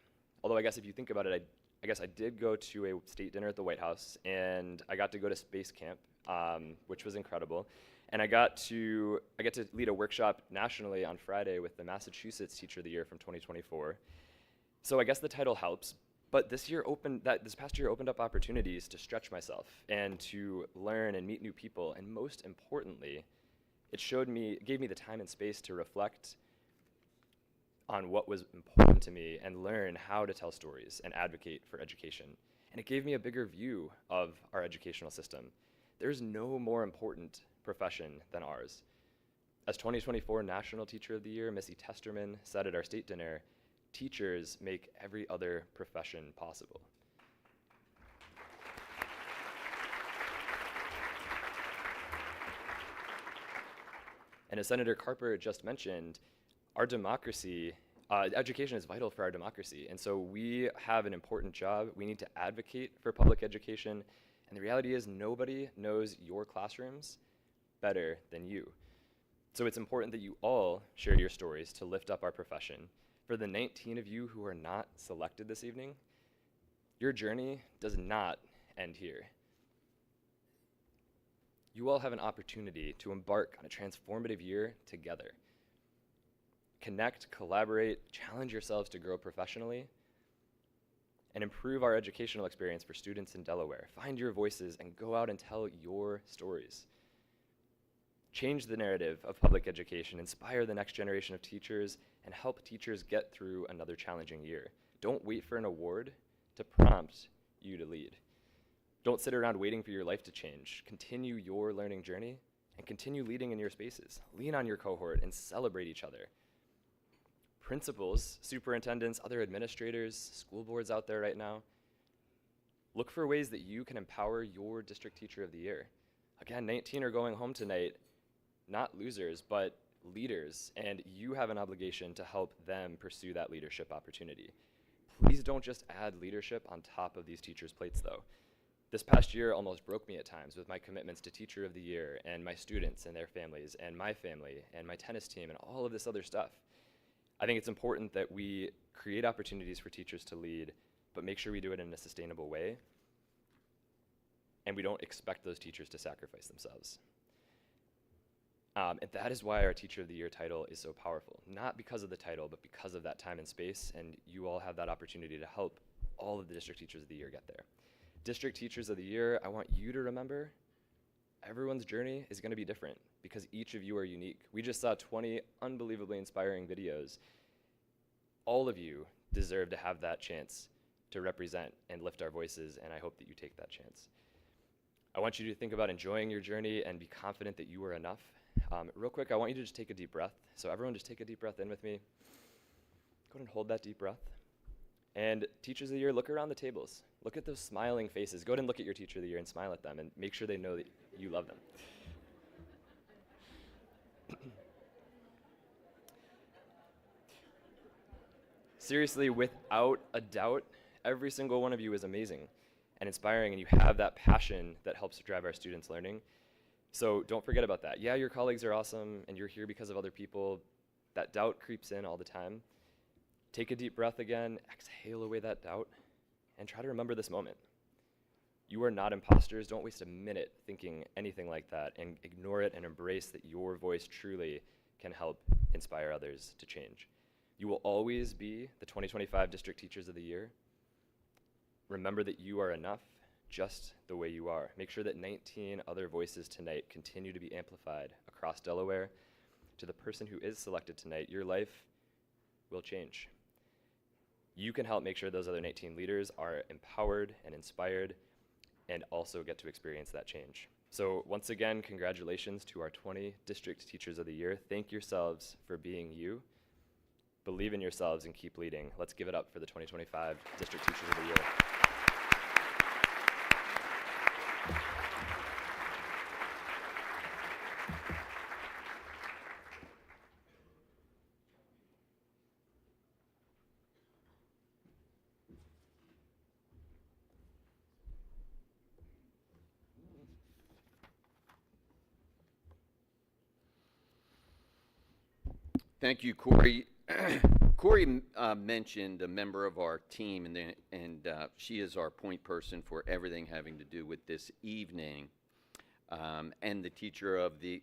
although I guess if you think about it, I guess I did go to a state dinner at the White House, and I got to go to space camp, which was incredible. And I get to lead a workshop nationally on Friday with the Massachusetts Teacher of the Year from 2024. So I guess the title helps, but this past year opened up opportunities to stretch myself and to learn and meet new people, and most importantly, it gave me the time and space to reflect on what was important to me and learn how to tell stories and advocate for education. And it gave me a bigger view of our educational system. There's no more important profession than ours. As 2024 National Teacher of the Year, Missy Testerman said at our state dinner, "Teachers make every other profession possible." And as Senator Carper just mentioned, our democracy, education is vital for our democracy. And so we have an important job. We need to advocate for public education. And the reality is nobody knows your classrooms better than you. So it's important that you all share your stories to lift up our profession. For the 19 of you who are not selected this evening, your journey does not end here. You all have an opportunity to embark on a transformative year together. Connect, collaborate, challenge yourselves to grow professionally, and improve our educational experience for students in Delaware. Find your voices and go out and tell your stories. Change the narrative of public education, inspire the next generation of teachers, and help teachers get through another challenging year. Don't wait for an award to prompt you to lead. Don't sit around waiting for your life to change. Continue your learning journey and continue leading in your spaces. Lean on your cohort and celebrate each other. Principals, superintendents, other administrators, school boards out there right now, look for ways that you can empower your district teacher of the year. Again, 19 are going home tonight, not losers, but leaders, and you have an obligation to help them pursue that leadership opportunity. Please don't just add leadership on top of these teachers' plates, though. This past year almost broke me at times with my commitments to Teacher of the Year and my students and their families and my family and my tennis team and all of this other stuff. I think it's important that we create opportunities for teachers to lead, but make sure we do it in a sustainable way, and we don't expect those teachers to sacrifice themselves. And that is why our Teacher of the Year title is so powerful. Not because of the title, but because of that time and space, and you all have that opportunity to help all of the District Teachers of the Year get there. District Teachers of the Year, I want you to remember, everyone's journey is going to be different because each of you are unique. We just saw 20 unbelievably inspiring videos. All of you deserve to have that chance to represent and lift our voices, and I hope that you take that chance. I want you to think about enjoying your journey and be confident that you are enough. Real quick, I want you to just take a deep breath. So everyone just take a deep breath in with me. Go ahead and hold that deep breath. And Teachers of the Year, look around the tables. Look at those smiling faces. Go ahead and look at your Teacher of the Year and smile at them and make sure they know that you love them. Seriously, without a doubt, every single one of you is amazing and inspiring, and you have that passion that helps drive our students' learning. So don't forget about that. Yeah, your colleagues are awesome, and you're here because of other people. That doubt creeps in all the time. Take a deep breath again, exhale away that doubt, and try to remember this moment. You are not imposters. Don't waste a minute thinking anything like that, and ignore it and embrace that your voice truly can help inspire others to change. You will always be the 2025 District Teachers of the Year. Remember that you are enough just the way you are. Make sure that 19 other voices tonight continue to be amplified across Delaware. To the person who is selected tonight, your life will change. You can help make sure those other 19 leaders are empowered and inspired and also get to experience that change. So once again, congratulations to our 20 District Teachers of the Year. Thank yourselves for being you. Believe in yourselves and keep leading. Let's give it up for the 2025 District Teachers of the Year. Thank you, Corey. Corey mentioned a member of our team, and she is our point person for everything having to do with this evening, and the teacher of the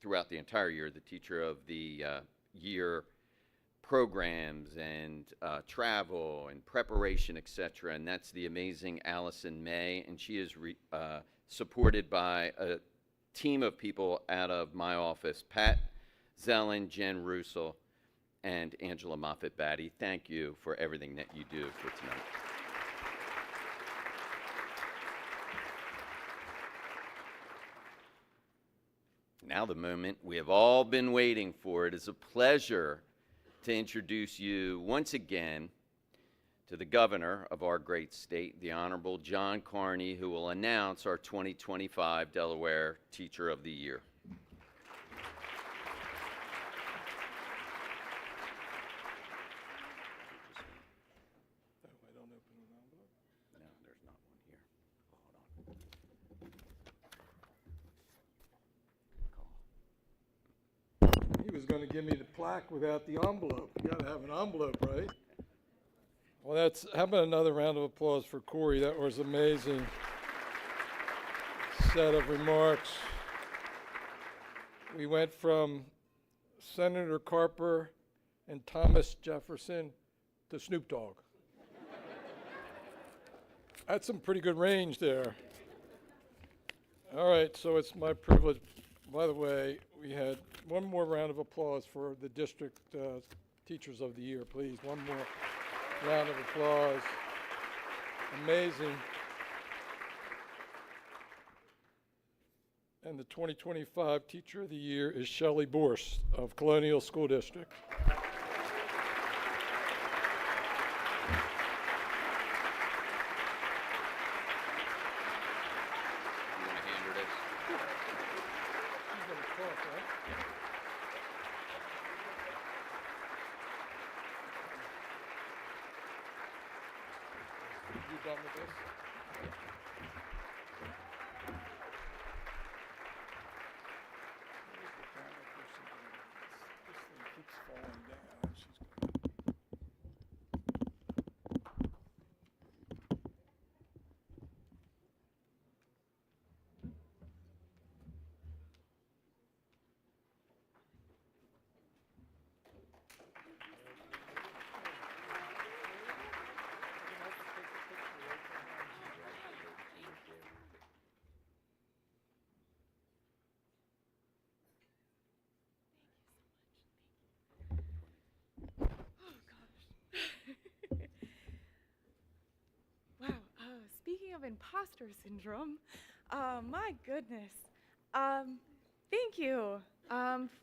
throughout the entire year, the teacher of the year programs and travel and preparation, etc. And that's the amazing Allison May, and she is supported by a team of people out of my office: Pat Zellin, Jen Russell, and Angela Moffett-Batty. Thank you for everything that you do for tonight. Now the moment we have all been waiting for. It is a pleasure to introduce you once again to the governor of our great state, the Honorable John Carney, who will announce our 2025 Delaware Teacher of the Year. He was going to give me the plaque without the envelope. You got to have an envelope, right? Well, how about another round of applause for Corey? That was amazing set of remarks. We went from Senator Carper and Thomas Jefferson to Snoop Dogg. That's some pretty good range there. All right, so it's my privilege. By the way, we had one more round of applause for the District Teachers of the Year, please. One more round of applause. Amazing. And the 2025 Teacher of the Year is Shelley Borst of Colonial School District. You done with this? Where's the camera person doing this? This thing keeps falling down. She's Wow, speaking of imposter syndrome, my goodness. Thank you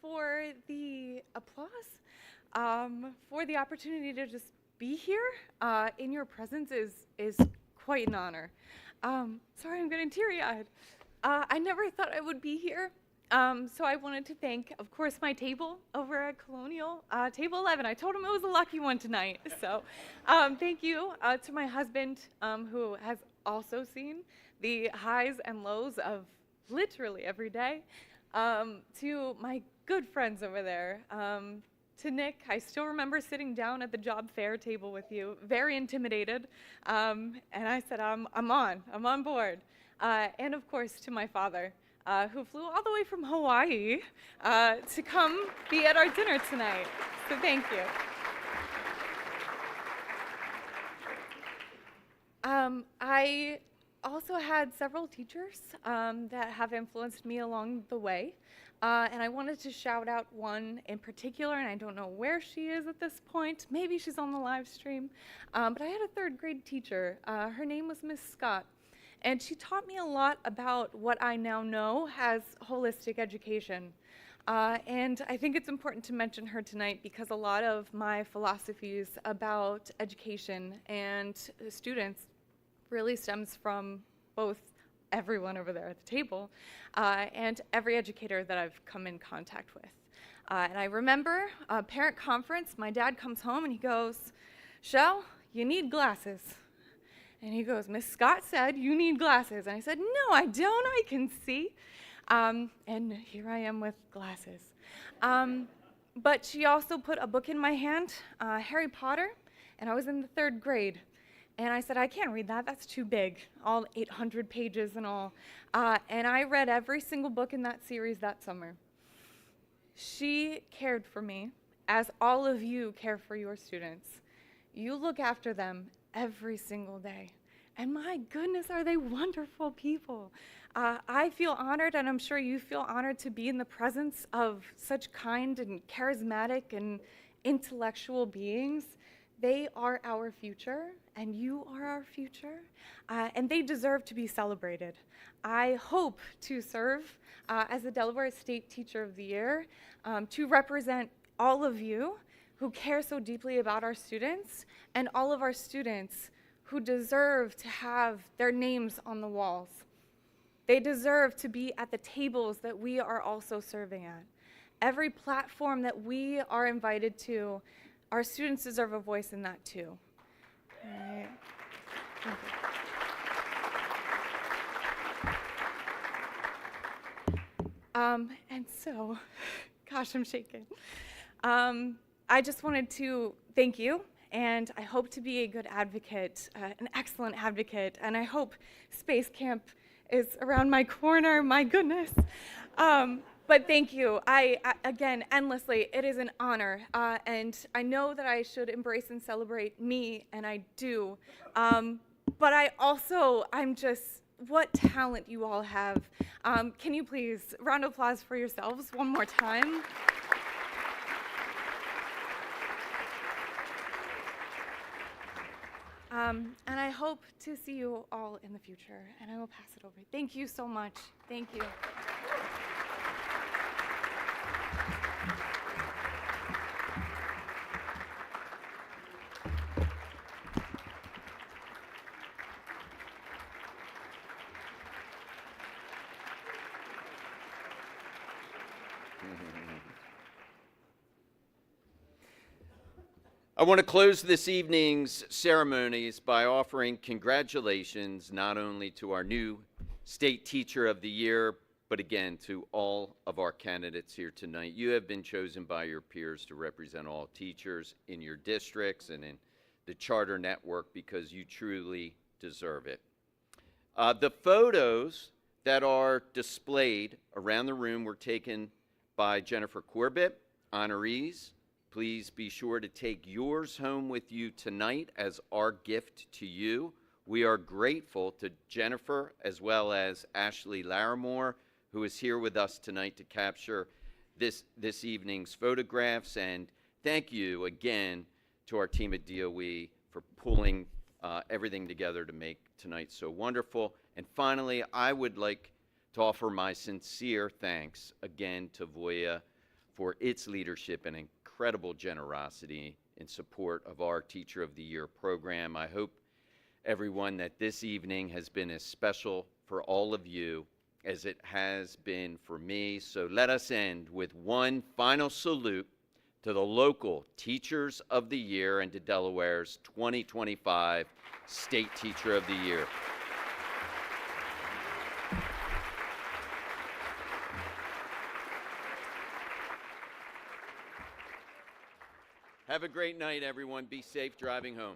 for the applause, for the opportunity to just be here in your presence is quite an honor. Sorry, I'm getting teary-eyed. I never thought I would be here. So I wanted to thank, of course, my table over at Colonial, table 11. I told him it was a lucky one tonight. So thank you to my husband, who has also seen the highs and lows of literally every day. To my good friends over there. To Nick, I still remember sitting down at the job fair table with you, very intimidated. And I said, I'm on board. And of course, to my father. Who flew all the way from Hawaii to come be at our dinner tonight. So thank you. I also had several teachers that have influenced me along the way. And I wanted to shout out one in particular, and I don't know where she is at this point. Maybe she's on the live stream. But I had a third grade teacher. Her name was Miss Scott. And she taught me a lot about what I now know as holistic education. And I think it's important to mention her tonight because a lot of my philosophies about education and students really stems from both everyone over there at the table and every educator that I've come in contact with. And I remember a parent conference, my dad comes home and he goes, "Shell, you need glasses." And he goes, "Miss Scott said you need glasses." And I said, "No, I don't, I can see." And here I am with glasses. But she also put a book in my hand, Harry Potter, and I was in the 3rd grade. And I said, "I can't read that, that's too big, all 800 pages and all." And I read every single book in that series that summer. She cared for me, as all of you care for your students. You look after them every single day. And my goodness, are they wonderful people. I feel honored, and I'm sure you feel honored to be in the presence of such kind and charismatic and intellectual beings. They are our future, and you are our future, and they deserve to be celebrated. I hope to serve as the Delaware State Teacher of the Year to represent all of you who care so deeply about our students, and all of our students who deserve to have their names on the walls. They deserve to be at the tables that we are also serving at. Every platform that we are invited to, our students deserve a voice in that too. All right. Thank you. And so, gosh, I'm shaking. I just wanted to thank you, and I hope to be a good advocate, an excellent advocate, and I hope Space Camp is around my corner, my goodness. But thank you, again, endlessly, it is an honor, and I know that I should embrace and celebrate me, and I do, but I'm just, what talent you all have. Can you please, round of applause for yourselves one more time? And I hope to see you all in the future, and I will pass it over. Thank you so much. Thank you. I want to close this evening's ceremonies by offering congratulations not only to our new State Teacher of the Year, but again to all of our candidates here tonight. You have been chosen by your peers to represent all teachers in your districts and in the charter network because you truly deserve it. The photos that are displayed around the room were taken by Jennifer Corbett, honorees. Please be sure to take yours home with you tonight as our gift to you. We are grateful to Jennifer as well as Ashley Larimore, who is here with us tonight to capture this evening's photographs. And thank you again to our team at DOE for pulling everything together to make tonight so wonderful. And finally, I would like to offer my sincere thanks again to Voya for its leadership and incredible generosity in support of our Teacher of the Year program. I hope, everyone, that this evening has been as special for all of you as it has been for me. So let us end with one final salute to the local Teachers of the Year and to Delaware's 2025 State Teacher of the Year. Have a great night, everyone. Be safe driving home.